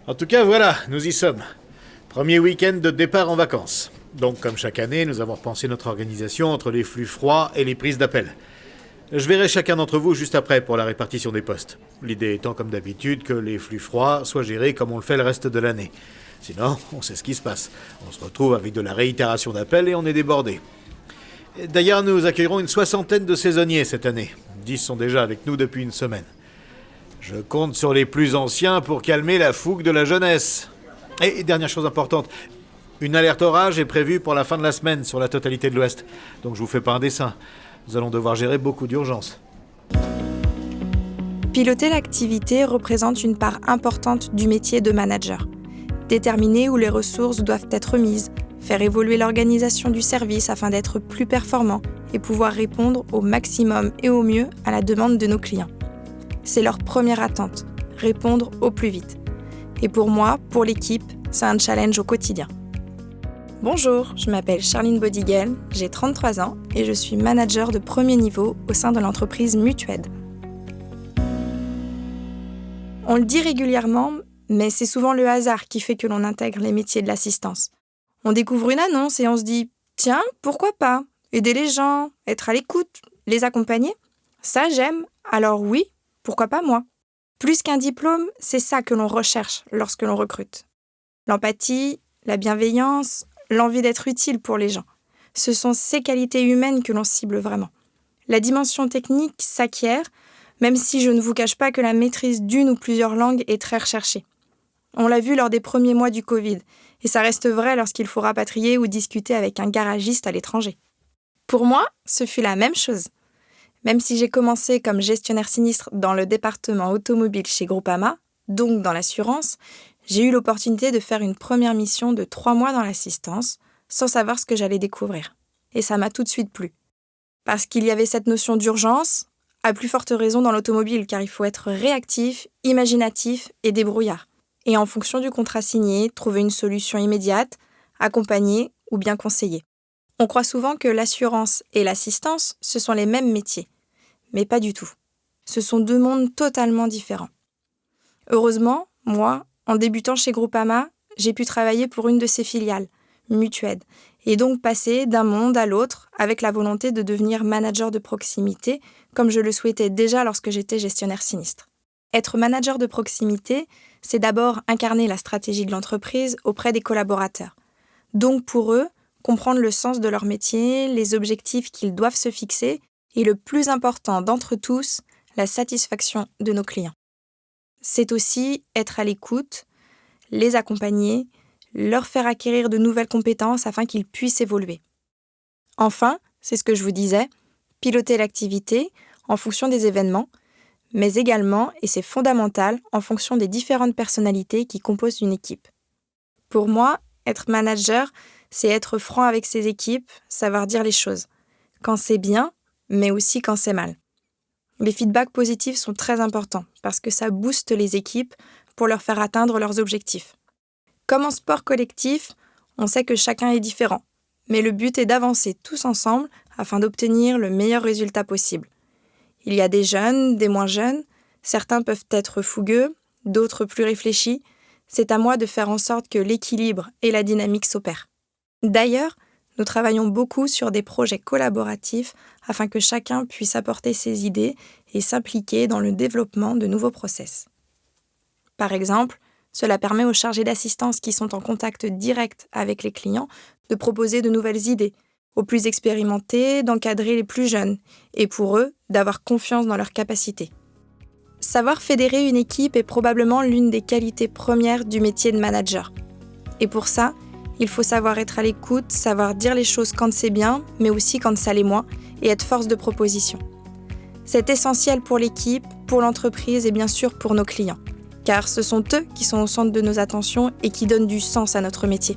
En tout cas, voilà, nous y sommes. Premier week-end de départ en vacances. Donc, comme chaque année, nous avons repensé notre organisation entre les flux froids et les prises d'appel. Je verrai chacun d'entre vous juste après pour la répartition des postes. L'idée étant, comme d'habitude, que les flux froids soient gérés comme on le fait le reste de l'année. Sinon, on sait ce qui se passe. On se retrouve avec de la réitération d'appels et on est débordé. D'ailleurs, nous accueillerons une 60aine de saisonniers cette année. 10 sont déjà avec nous depuis une semaine. Je compte sur les plus anciens pour calmer la fougue de la jeunesse. Et dernière chose importante, une alerte orage est prévue pour la fin de la semaine sur la totalité de l'Ouest. Donc je vous fais pas un dessin. Nous allons devoir gérer beaucoup d'urgences. Piloter l'activité représente une part importante du métier de manager. Déterminer où les ressources doivent être mises, faire évoluer l'organisation du service afin d'être plus performant et pouvoir répondre au maximum et au mieux à la demande de nos clients. C'est leur première attente, répondre au plus vite. Et pour moi, pour l'équipe, c'est un challenge au quotidien. Bonjour, je m'appelle Charline Bodigel, j'ai 33 ans et je suis manager de premier niveau au sein de l'entreprise Mutued. On le dit régulièrement, mais c'est souvent le hasard qui fait que l'on intègre les métiers de l'assistance. On découvre une annonce et on se dit « Tiens, pourquoi pas ? Aider les gens, être à l'écoute, les accompagner ? Ça j'aime, alors oui, pourquoi pas moi ?» Plus qu'un diplôme, c'est ça que l'on recherche lorsque l'on recrute. L'empathie, la bienveillance, l'envie d'être utile pour les gens. Ce sont ces qualités humaines que l'on cible vraiment. La dimension technique s'acquiert, même si je ne vous cache pas que la maîtrise d'une ou plusieurs langues est très recherchée. On l'a vu lors des premiers mois du Covid, et ça reste vrai lorsqu'il faut rapatrier ou discuter avec un garagiste à l'étranger. Pour moi, ce fut la même chose. Même si j'ai commencé comme gestionnaire sinistre dans le département automobile chez Groupama, donc dans l'assurance, j'ai eu l'opportunité de faire une première mission de 3 mois dans l'assistance, sans savoir ce que j'allais découvrir. Et ça m'a tout de suite plu. Parce qu'il y avait cette notion d'urgence, à plus forte raison dans l'automobile, car il faut être réactif, imaginatif et débrouillard. Et en fonction du contrat signé, trouver une solution immédiate, accompagner ou bien conseiller. On croit souvent que l'assurance et l'assistance, ce sont les mêmes métiers. Mais pas du tout. Ce sont 2 mondes totalement différents. Heureusement, moi, en débutant chez Groupama, j'ai pu travailler pour une de ses filiales, Mutued, et donc passer d'un monde à l'autre avec la volonté de devenir manager de proximité, comme je le souhaitais déjà lorsque j'étais gestionnaire sinistre. Être manager de proximité, c'est d'abord incarner la stratégie de l'entreprise auprès des collaborateurs. Donc pour eux, comprendre le sens de leur métier, les objectifs qu'ils doivent se fixer et le plus important d'entre tous, la satisfaction de nos clients. C'est aussi être à l'écoute, les accompagner, leur faire acquérir de nouvelles compétences afin qu'ils puissent évoluer. Enfin, c'est ce que je vous disais, piloter l'activité en fonction des événements, mais également, et c'est fondamental, en fonction des différentes personnalités qui composent une équipe. Pour moi, être manager, c'est être franc avec ses équipes, savoir dire les choses. Quand c'est bien, mais aussi quand c'est mal. Les feedbacks positifs sont très importants parce que ça booste les équipes pour leur faire atteindre leurs objectifs. Comme en sport collectif, on sait que chacun est différent, mais le but est d'avancer tous ensemble afin d'obtenir le meilleur résultat possible. Il y a des jeunes, des moins jeunes, certains peuvent être fougueux, d'autres plus réfléchis. C'est à moi de faire en sorte que l'équilibre et la dynamique s'opèrent. D'ailleurs, nous travaillons beaucoup sur des projets collaboratifs afin que chacun puisse apporter ses idées et s'impliquer dans le développement de nouveaux process. Par exemple, cela permet aux chargés d'assistance qui sont en contact direct avec les clients de proposer de nouvelles idées, aux plus expérimentés d'encadrer les plus jeunes et pour eux d'avoir confiance dans leurs capacités. Savoir fédérer une équipe est probablement l'une des qualités premières du métier de manager. Et pour ça, il faut savoir être à l'écoute, savoir dire les choses quand c'est bien, mais aussi quand ça l'est moins, et être force de proposition. C'est essentiel pour l'équipe, pour l'entreprise et bien sûr pour nos clients, car ce sont eux qui sont au centre de nos attentions et qui donnent du sens à notre métier.